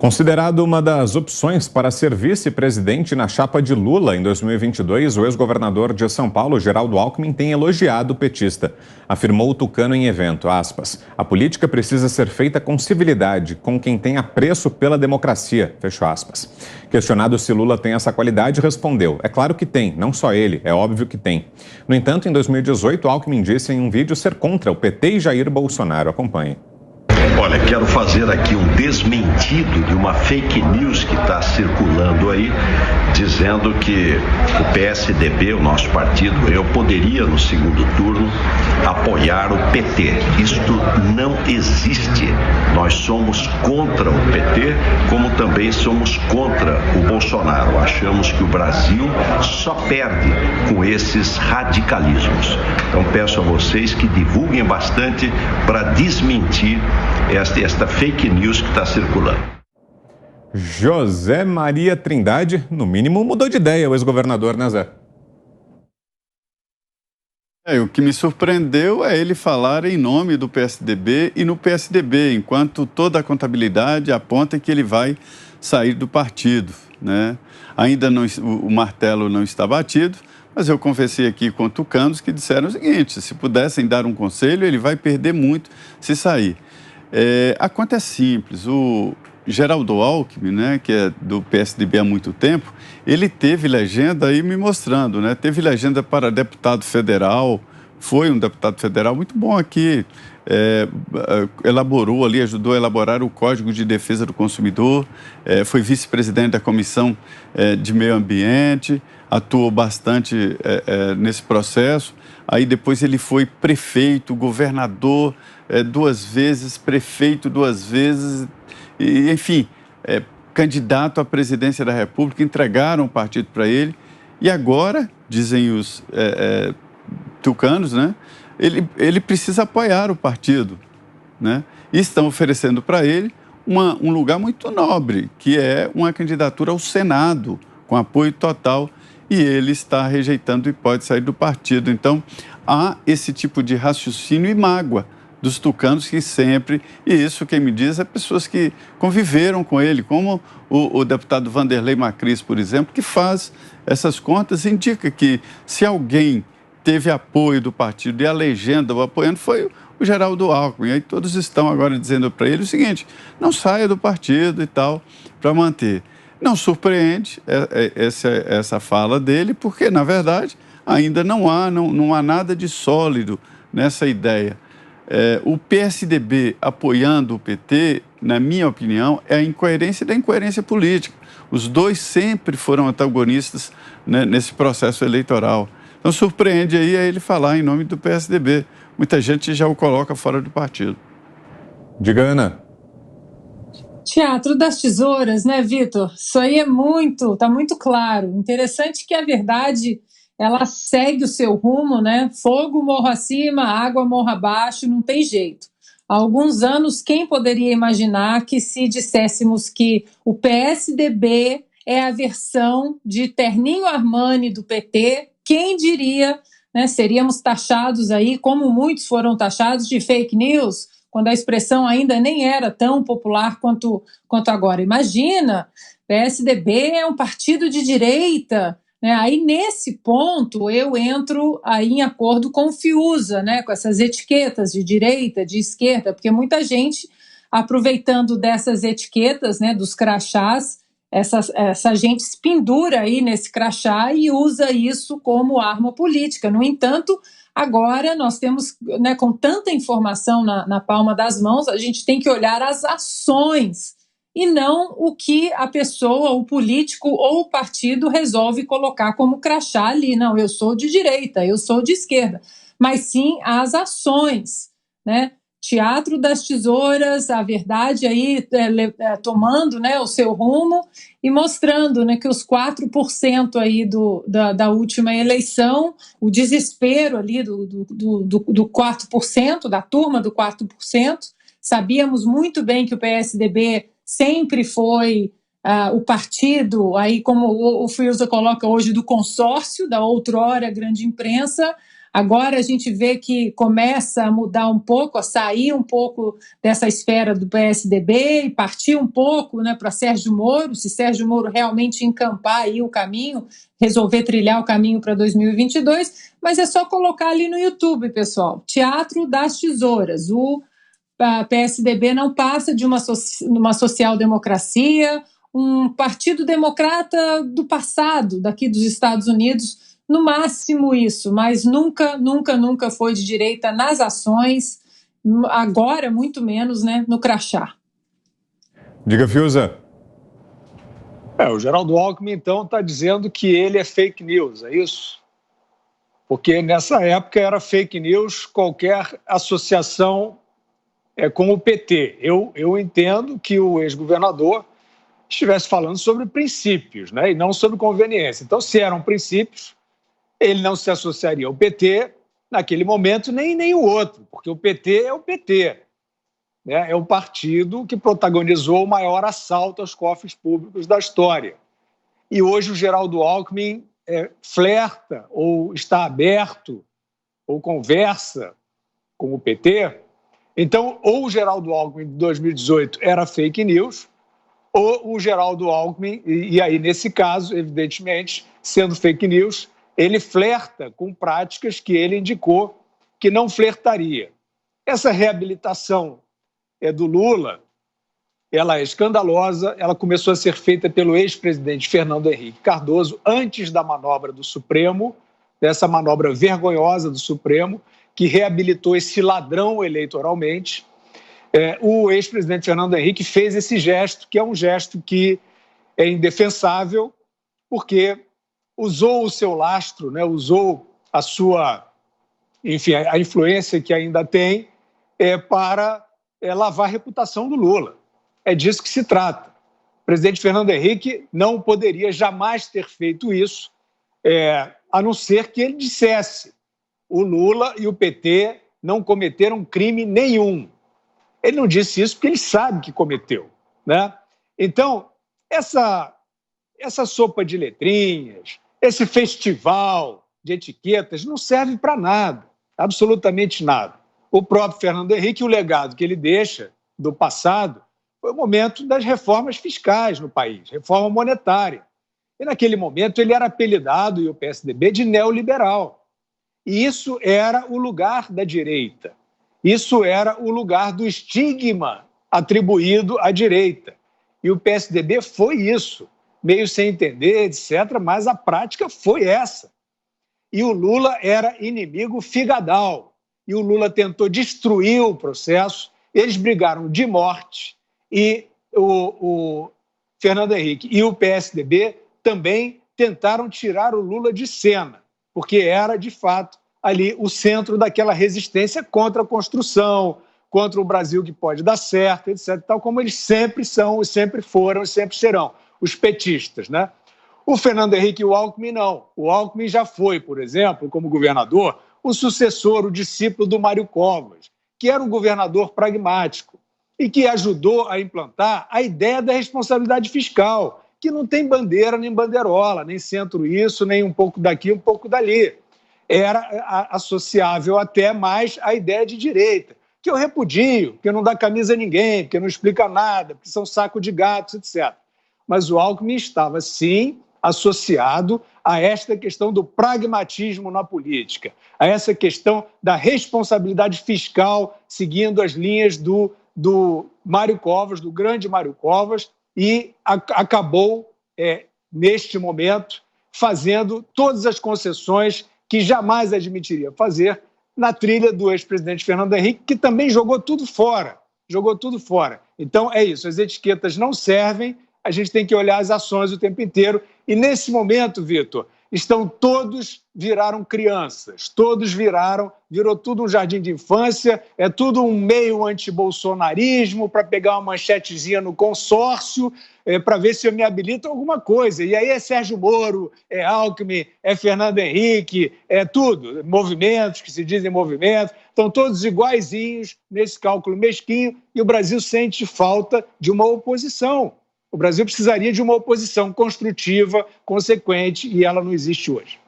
Considerado uma das opções para ser vice-presidente na chapa de Lula em 2022, o ex-governador de São Paulo, Geraldo Alckmin, tem elogiado o petista. Afirmou o tucano em evento, aspas, a política precisa ser feita com civilidade, com quem tem apreço pela democracia, fechou aspas. Questionado se Lula tem essa qualidade, respondeu, é claro que tem, não só ele, é óbvio que tem. No entanto, em 2018, Alckmin disse em um vídeo ser contra o PT e Jair Bolsonaro. Acompanhe. Olha, quero fazer aqui um desmentido de uma fake news que está circulando aí, dizendo que o PSDB, o nosso partido, eu poderia no segundo turno apoiar o PT. Isto não existe. Nós somos contra o PT, como também somos contra o Bolsonaro. Achamos que o Brasil só perde com esses radicalismos. Então peço a vocês que divulguem bastante para desmentir esta fake news que está circulando. José Maria Trindade, no mínimo, mudou de ideia o ex-governador, né, Zé? O que me surpreendeu é ele falar em nome do PSDB e no PSDB, enquanto toda a contabilidade aponta que ele vai sair do partido, né? Ainda não, o martelo não está batido, mas eu conversei aqui com tucanos que disseram o seguinte, se pudessem dar um conselho, ele vai perder muito se sair. A conta é simples, o Geraldo Alckmin, né, que é do PSDB há muito tempo, ele teve legenda aí me mostrando, né, teve legenda para deputado federal, foi um deputado federal muito bom aqui, elaborou ali, ajudou a elaborar o Código de Defesa do Consumidor, foi vice-presidente da Comissão de Meio Ambiente, atuou bastante nesse processo, aí depois ele foi prefeito, governador, 2 vezes, prefeito 2 vezes, e, enfim, candidato à presidência da República, entregaram o partido para ele, e agora, dizem os tucanos, né, ele precisa apoiar o partido, né, e estão oferecendo para ele um lugar muito nobre, que é uma candidatura ao Senado, com apoio total, e ele está rejeitando e pode sair do partido. Então, há esse tipo de raciocínio e mágoa dos tucanos que sempre, e isso quem me diz é pessoas que conviveram com ele, como o deputado Vanderlei Macris, por exemplo, que faz essas contas, indica que se alguém teve apoio do partido e a legenda o apoiando foi o Geraldo Alckmin. E aí todos estão agora dizendo para ele o seguinte, não saia do partido e tal, para manter. Não surpreende essa fala dele, porque, na verdade, ainda não há nada de sólido nessa ideia. O PSDB apoiando o PT, na minha opinião, é a incoerência da incoerência política. Os dois sempre foram antagonistas, né, nesse processo eleitoral. Então, surpreende aí ele falar em nome do PSDB. Muita gente já o coloca fora do partido. Diga, Ana. Teatro das tesouras, né, Vitor? Isso aí tá muito claro. Interessante que a verdade, ela segue o seu rumo, né? Fogo morro acima, água morro abaixo, não tem jeito. Há alguns anos, quem poderia imaginar que se disséssemos que o PSDB é a versão de Terninho Armani do PT, quem diria, né? Seríamos taxados aí, como muitos foram taxados, de fake news, quando a expressão ainda nem era tão popular quanto agora. Imagina, PSDB é um partido de direita, né? Aí, nesse ponto, eu entro aí em acordo com o Fiuza, né? Com essas etiquetas de direita, de esquerda, porque muita gente, aproveitando dessas etiquetas, né, dos crachás, essa gente se pendura aí nesse crachá e usa isso como arma política. No entanto, agora nós temos, né, com tanta informação na palma das mãos, a gente tem que olhar as ações e não o que a pessoa, o político ou o partido resolve colocar como crachá ali. Não, eu sou de direita, eu sou de esquerda. Mas sim as ações, né? Teatro das tesouras, a verdade aí tomando, né, o seu rumo e mostrando, né, que os 4% aí da última eleição, o desespero ali do 4%, da turma do 4%, sabíamos muito bem que o PSDB sempre foi o partido, aí como o Fiuza coloca hoje, do consórcio, da outrora grande imprensa. Agora a gente vê que começa a mudar um pouco, a sair um pouco dessa esfera do PSDB e partir um pouco, né, para Sérgio Moro, se Sérgio Moro realmente encampar aí o caminho, resolver trilhar o caminho para 2022, mas é só colocar ali no YouTube, pessoal, Teatro das Tesouras. O PSDB não passa de uma social-democracia, um partido democrata do passado, daqui dos Estados Unidos, no máximo isso, mas nunca foi de direita nas ações, agora muito menos, né, no crachá. Diga, Fiuza. O Geraldo Alckmin, então, está dizendo que ele é fake news, é isso? Porque nessa época era fake news qualquer associação com o PT. Eu entendo que o ex-governador estivesse falando sobre princípios, né, e não sobre conveniência. Então, se eram princípios, ele não se associaria ao PT naquele momento, nem o outro, porque o PT é o PT. Né? É o partido que protagonizou o maior assalto aos cofres públicos da história. E hoje o Geraldo Alckmin flerta, ou está aberto, ou conversa com o PT. Então, ou o Geraldo Alckmin de 2018 era fake news, ou o Geraldo Alckmin, e aí nesse caso, evidentemente, sendo fake news, ele flerta com práticas que ele indicou que não flertaria. Essa reabilitação do Lula, ela é escandalosa, ela começou a ser feita pelo ex-presidente Fernando Henrique Cardoso antes da manobra do Supremo, dessa manobra vergonhosa do Supremo, que reabilitou esse ladrão eleitoralmente. O ex-presidente Fernando Henrique fez esse gesto, que é um gesto que é indefensável, porque usou o seu lastro, né, usou a sua, enfim, a influência que ainda tem para lavar a reputação do Lula. É disso que se trata. O presidente Fernando Henrique não poderia jamais ter feito isso, a não ser que ele dissesse: o Lula e o PT não cometeram crime nenhum. Ele não disse isso porque ele sabe que cometeu, né? Então, essa sopa de letrinhas, esse festival de etiquetas não serve para nada, absolutamente nada. O próprio Fernando Henrique, o legado que ele deixa do passado, foi o momento das reformas fiscais no país, reforma monetária. E naquele momento ele era apelidado, e o PSDB, de neoliberal. E isso era o lugar da direita. Isso era o lugar do estigma atribuído à direita. E o PSDB foi isso, meio sem entender, etc., mas a prática foi essa. E o Lula era inimigo figadal. E o Lula tentou destruir o processo, eles brigaram de morte, e o Fernando Henrique e o PSDB também tentaram tirar o Lula de cena, porque era, de fato, ali o centro daquela resistência contra a construção, contra o Brasil que pode dar certo, etc., tal como eles sempre são, sempre foram e sempre serão, os petistas, né? O Fernando Henrique e o Alckmin não. O Alckmin já foi, por exemplo, como governador, o sucessor, o discípulo do Mário Covas, que era um governador pragmático e que ajudou a implantar a ideia da responsabilidade fiscal, que não tem bandeira nem bandeirola, nem centro isso, nem um pouco daqui, um pouco dali. Era associável até mais à ideia de direita, que eu repudio, porque não dá camisa a ninguém, porque não explica nada, porque são saco de gatos, etc. Mas o Alckmin estava, sim, associado a esta questão do pragmatismo na política, a essa questão da responsabilidade fiscal, seguindo as linhas do Mário Covas, do grande Mário Covas, e acabou, neste momento, fazendo todas as concessões que jamais admitiria fazer na trilha do ex-presidente Fernando Henrique, que também jogou tudo fora. Então, é isso, as etiquetas não servem, a gente tem que olhar as ações o tempo inteiro. E, nesse momento, Vitor, viraram crianças, virou tudo um jardim de infância, é tudo um meio anti-bolsonarismo para pegar uma manchetezinha no consórcio, para ver se eu me habilito a alguma coisa. E aí é Sérgio Moro, é Alckmin, é Fernando Henrique, é tudo, movimentos que se dizem movimentos, estão todos iguaizinhos nesse cálculo mesquinho, e o Brasil sente falta de uma oposição. O Brasil precisaria de uma oposição construtiva, consequente, e ela não existe hoje.